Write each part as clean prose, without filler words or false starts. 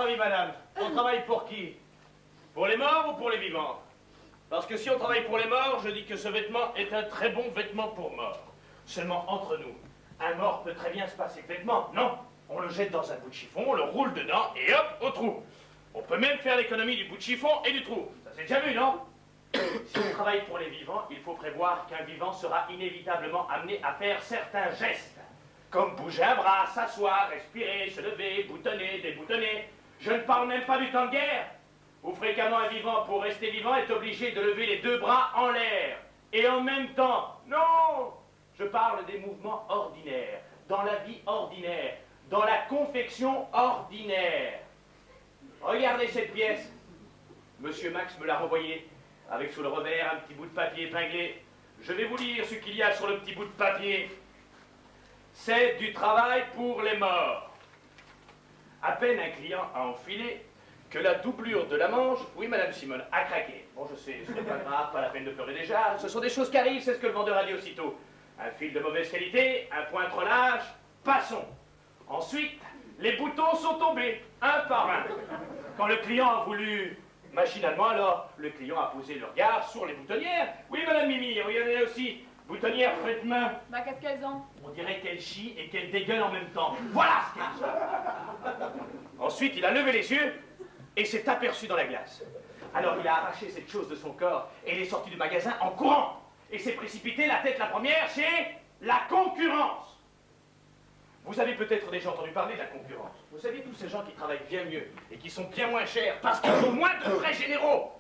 avis, madame, on travaille pour qui? Pour les morts ou pour les vivants? Parce que si on travaille pour les morts, je dis que ce vêtement est un très bon vêtement pour mort. Seulement entre nous, un mort peut très bien se passer de vêtements, non? On le jette dans un bout de chiffon, on le roule dedans et hop, au trou. On peut même faire l'économie du bout de chiffon et du trou. Ça s'est déjà vu, non? Si on travaille pour les vivants, il faut prévoir qu'un vivant sera inévitablement amené à faire certains gestes. Comme bouger un bras, s'asseoir, respirer, se lever, boutonner, déboutonner. Je ne parle même pas du temps de guerre, où fréquemment un vivant, pour rester vivant, est obligé de lever les deux bras en l'air. Et en même temps, non! Je parle des mouvements ordinaires, dans la vie ordinaire, dans la confection ordinaire. Regardez cette pièce. Monsieur Max me l'a renvoyée, avec sous le revers un petit bout de papier épinglé. Je vais vous lire ce qu'il y a sur le petit bout de papier. C'est du travail pour les morts. À peine un client a enfilé que la doublure de la manche, oui madame Simone, a craqué. Bon je sais, ce n'est pas grave, pas la peine de pleurer déjà, ce sont des choses qui arrivent, c'est ce que le vendeur a dit aussitôt. Un fil de mauvaise qualité, un point trop large, passons. Ensuite, les boutons sont tombés, un par un. Quand le client a voulu, machinalement alors, le client a posé le regard sur les boutonnières. Oui madame Mimi, regardez là aussi. Boutonnière faites main. Bah, qu'est-ce qu'elles ont? On dirait qu'elle chie et qu'elle dégueule en même temps. Voilà ce qu'elle chie. Ensuite, il a levé les yeux et s'est aperçu dans la glace. Alors, il a arraché cette chose de son corps et il est sorti du magasin en courant. Et s'est précipité la tête la première chez la concurrence. Vous avez peut-être déjà entendu parler de la concurrence. Vous savez, tous ces gens qui travaillent bien mieux et qui sont bien moins chers parce qu'ils ont moins de frais généraux.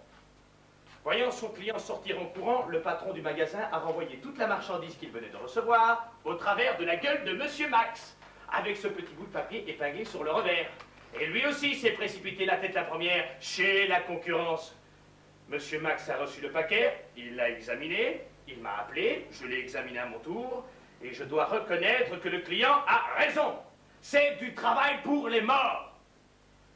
Voyant son client sortir en courant, le patron du magasin a renvoyé toute la marchandise qu'il venait de recevoir au travers de la gueule de Monsieur Max, avec ce petit bout de papier épinglé sur le revers. Et lui aussi s'est précipité la tête la première chez la concurrence. Monsieur Max a reçu le paquet, il l'a examiné, il m'a appelé, je l'ai examiné à mon tour, et je dois reconnaître que le client a raison. C'est du travail pour les morts.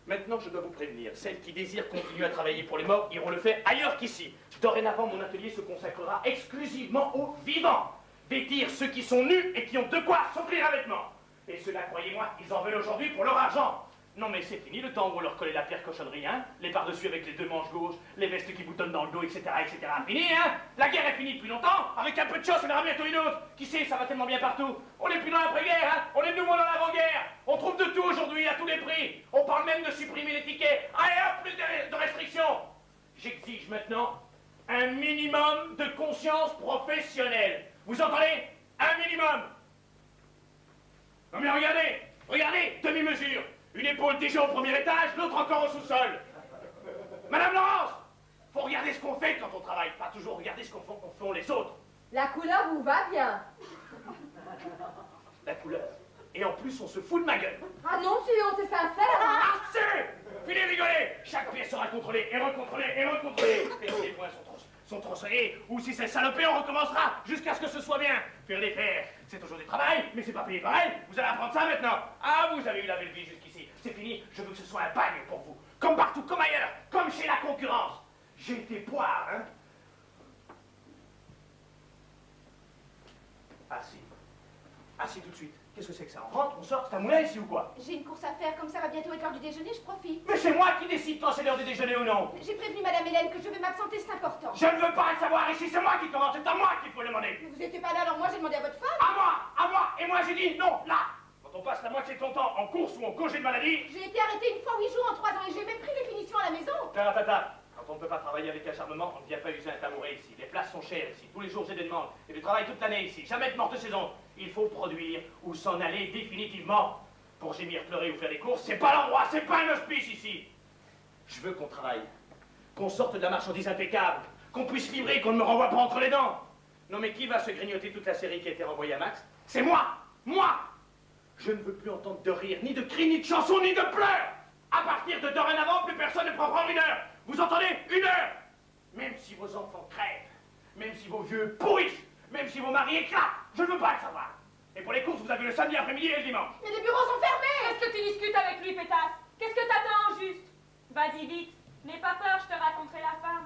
Maintenant, je dois vous prévenir, celles qui désirent continuer à travailler pour les morts iront le faire ailleurs qu'ici. Dorénavant, mon atelier se consacrera exclusivement aux vivants. Vêtir ceux qui sont nus et qui ont de quoi s'offrir un vêtement. Et ceux-là, croyez-moi, ils en veulent aujourd'hui pour leur argent. Non mais c'est fini le temps où on leur collait la pire cochonnerie, hein. Les par-dessus avec les deux manches gauches, les vestes qui boutonnent dans le dos, etc., etc. Fini, hein. La guerre est finie depuis longtemps. Avec un peu de chance, on aura bientôt une autre. Qui sait, ça va tellement bien partout. On n'est plus dans l'après-guerre, hein. On est de nouveau dans l'avant-guerre. On trouve de tout aujourd'hui, à tous les prix. On parle même de supprimer les tickets. Allez hop, plus de restrictions. J'exige maintenant un minimum de conscience professionnelle. Vous entendez? Un minimum. Non mais regardez, regardez, demi-mesure. Une épaule déjà au premier étage, l'autre encore au sous-sol. Madame Laurence, faut regarder ce qu'on fait quand on travaille, pas toujours regarder ce qu'on font les autres. La couleur vous va bien. La couleur. Et en plus, on se fout de ma gueule. Ah non, c'est sincère. Ah, c'est! Filez rigoler! Chaque pièce sera contrôlée et recontrôlée et recontrôlée. Et si les points sont trop serrés, ou si c'est salopé, on recommencera jusqu'à ce que ce soit bien. Faire les faire, c'est aujourd'hui travail, mais c'est pas payé pareil. Vous allez apprendre ça maintenant. Ah, vous avez eu la belle vie jusqu'ici. C'est fini, je veux que ce soit un bagne pour vous. Comme partout, comme ailleurs, comme chez la concurrence. J'ai été poire, hein? Assis. Assis tout de suite. Qu'est-ce que c'est que ça? On rentre, on sort, c'est un moulin ici ou quoi? J'ai une course à faire, comme ça va bientôt être l'heure du déjeuner, je profite. Mais c'est moi qui décide quand c'est l'heure du déjeuner ou non. J'ai prévenu Madame Hélène que je vais m'absenter, c'est important. Je ne veux pas le savoir ici, c'est moi qui commande, c'est à moi qu'il faut le demander. Vous n'étiez pas là, alors moi j'ai demandé à votre femme. À moi, et moi j'ai dit non, là. Quand on passe la moitié de son temps en course ou en congé de maladie... J'ai été arrêtée une fois 8 jours en 3 ans et j'ai même pris des punitions à la maison. Taratata. Quand on ne peut pas travailler avec acharnement, on ne vient pas user un tabouret ici. Les places sont chères ici, tous les jours j'ai des demandes. Et du travail toute l'année ici, jamais de morte saison. Il faut produire ou s'en aller définitivement. Pour gémir, pleurer ou faire des courses, c'est pas l'endroit, c'est pas un hospice ici. Je veux qu'on travaille, qu'on sorte de la marchandise impeccable, qu'on puisse livrer, qu'on ne me renvoie pas entre les dents. Non mais qui va se grignoter toute la série qui a été renvoyée à Max? C'est moi. Je ne veux plus entendre de rire, ni de cris, ni de chansons, ni de pleurs. À partir de dorénavant, plus personne ne pourra prendre une heure. Vous entendez? Une heure. Même si vos enfants crèvent, même si vos vieux pourrissent, même si vos maris éclatent, je ne veux pas le savoir. Et pour les courses, vous avez le samedi après-midi et le dimanche. Mais les bureaux sont fermés. Qu'est-ce que tu discutes avec lui, pétasse? Qu'est-ce que t'attends, juste? Vas-y vite, n'aie pas peur, je te raconterai la fin.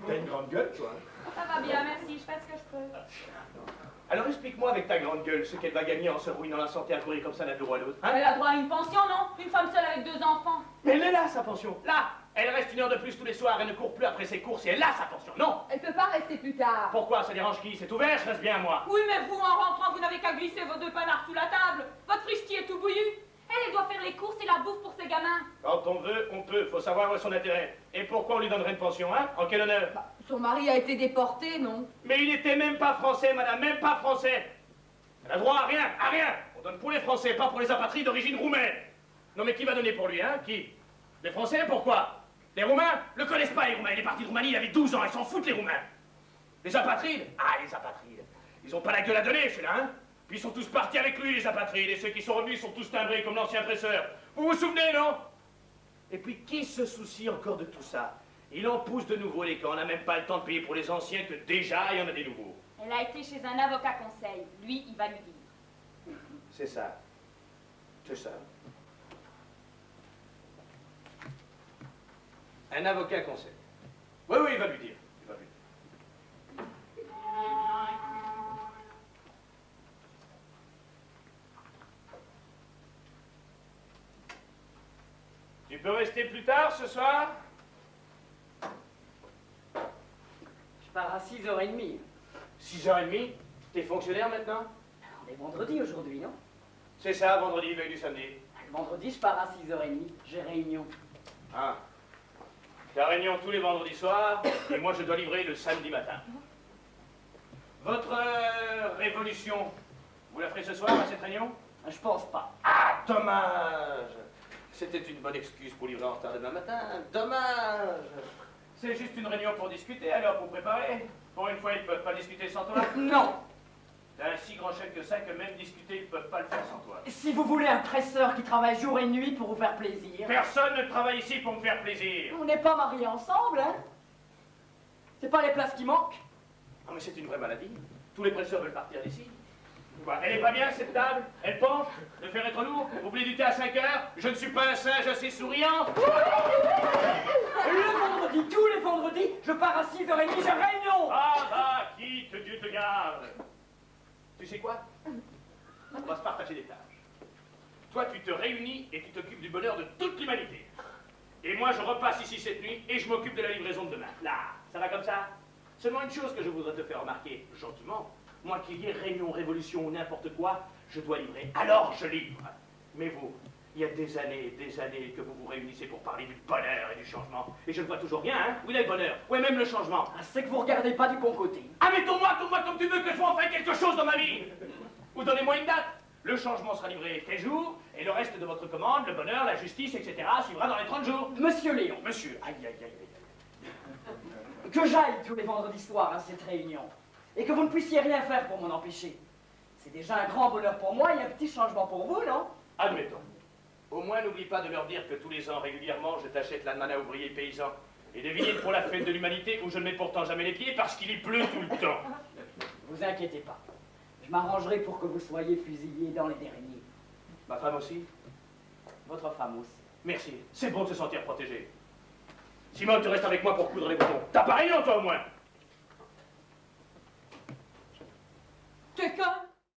T'as une grande gueule, toi. Ça va bien, merci, je fais ce que je peux. Alors explique-moi avec ta grande gueule ce qu'elle va gagner en se ruinant la santé à courir comme ça d'un bureau à l'autre. Hein? Elle a droit à une pension, non? Une femme seule avec 2 enfants. Mais elle est là, sa pension. Là, elle reste 1 heure de plus tous les soirs, elle ne court plus après ses courses et elle a sa pension, non? Elle peut pas rester plus tard. Pourquoi? Ça dérange qui? C'est ouvert, je reste bien, moi. Oui, mais vous, en rentrant, vous n'avez qu'à glisser vos 2 panards sous la table. Votre frichti est tout bouillu. Elle doit faire les courses et la bouffe pour ses gamins. Quand on veut, on peut. Faut savoir où est son intérêt. Et pourquoi on lui donnerait une pension, hein? En quel honneur? Son mari a été déporté, non? Mais il n'était même pas français, madame, même pas français. Elle a droit à rien, à rien. On donne pour les Français, pas pour les apatrides d'origine roumaine. Non mais qui va donner pour lui, hein? Qui? Les Français, pourquoi? Les Roumains? Le connaissent pas, les Roumains. Il est parti de Roumanie, il avait 12 ans, ils s'en foutent, les Roumains. Les apatrides? Ah, les apatrides. Ils ont pas la gueule à donner, ceux-là, hein? Puis ils sont tous partis avec lui, les apatrides, et ceux qui sont revenus sont tous timbrés comme l'ancien presseur. Vous vous souvenez, non? Et puis qui se soucie encore de tout ça? Il en pousse de nouveau les camps, on n'a même pas le temps de payer pour les anciens que déjà il y en a des nouveaux. Elle a été chez un avocat conseil. Lui, il va lui dire. C'est ça. C'est ça. Un avocat conseil. Oui, oui, il va lui dire. Il va lui dire. Tu peux rester plus tard ce soir? Je pars à 6h30. 6h30? T'es fonctionnaire maintenant? On est vendredi aujourd'hui, non? C'est ça, vendredi, veille du samedi. Le vendredi, je pars à 6h30. J'ai réunion. Ah. T'as réunion tous les vendredis soirs, et moi je dois livrer le samedi matin. Votre révolution, vous la ferez ce soir à cette réunion? Je pense pas. Ah, dommage! C'était une bonne excuse pour livrer en retard demain matin. Dommage! C'est juste une réunion pour discuter, alors pour préparer. Pour une fois, ils ne peuvent pas discuter sans toi. Non! T'as un si grand chef que ça que même discuter, ils ne peuvent pas le faire sans toi. Si vous voulez un presseur qui travaille jour et nuit pour vous faire plaisir... Personne ne travaille ici pour me faire plaisir. On n'est pas mariés ensemble, hein? C'est pas les places qui manquent? Ah, mais c'est une vraie maladie. Tous les presseurs veulent partir d'ici. Quoi, elle est pas bien, cette table? Elle penche? Le fer est trop lourd? Vous voulez du thé à 5 heures? Je ne suis pas un singe assez souriant. Le vendredi, tous les vendredis, je pars à 6h30, j'ai réunion! Ah, bah, quitte, Dieu te garde. Tu sais quoi? On va se partager des tâches. Toi, tu te réunis et tu t'occupes du bonheur de toute l'humanité. Et moi, je repasse ici cette nuit et je m'occupe de la livraison de demain. Là, ça va comme ça? Seulement une chose que je voudrais te faire remarquer, gentiment. Moi, qu'il y ait réunion, révolution ou n'importe quoi, je dois livrer. Alors, je livre. Mais vous, il y a des années que vous vous réunissez pour parler du bonheur et du changement. Et je ne vois toujours rien, hein? Où est le bonheur? Où est même le changement? Ah, c'est que vous regardez pas du bon côté. Ah, mais tourne-moi comme tu veux que je vois enfin quelque chose dans ma vie. Ou donnez-moi une date. Le changement sera livré tel jour, et le reste de votre commande, le bonheur, la justice, etc., suivra dans les 30 jours. Monsieur Léon, Monsieur, aïe, aïe, aïe, aïe. que j'aille tous les vendredis soirs à cette réunion, et que vous ne puissiez rien faire pour m'en empêcher. C'est déjà un grand bonheur pour moi et un petit changement pour vous, non? Admettons. Au moins, n'oublie pas de leur dire que tous les ans, régulièrement, je t'achète l'ananas à ouvriers paysans et des vignettes pour la fête de l'humanité où je ne mets pourtant jamais les pieds parce qu'il y pleut tout le temps. Vous inquiétez pas. Je m'arrangerai pour que vous soyez fusillés dans les derniers. Ma femme aussi? Votre femme aussi. Merci. C'est bon de se sentir protégé. Simone, tu restes avec moi pour coudre les boutons. T'as pas rien, toi, au moins? T'es con?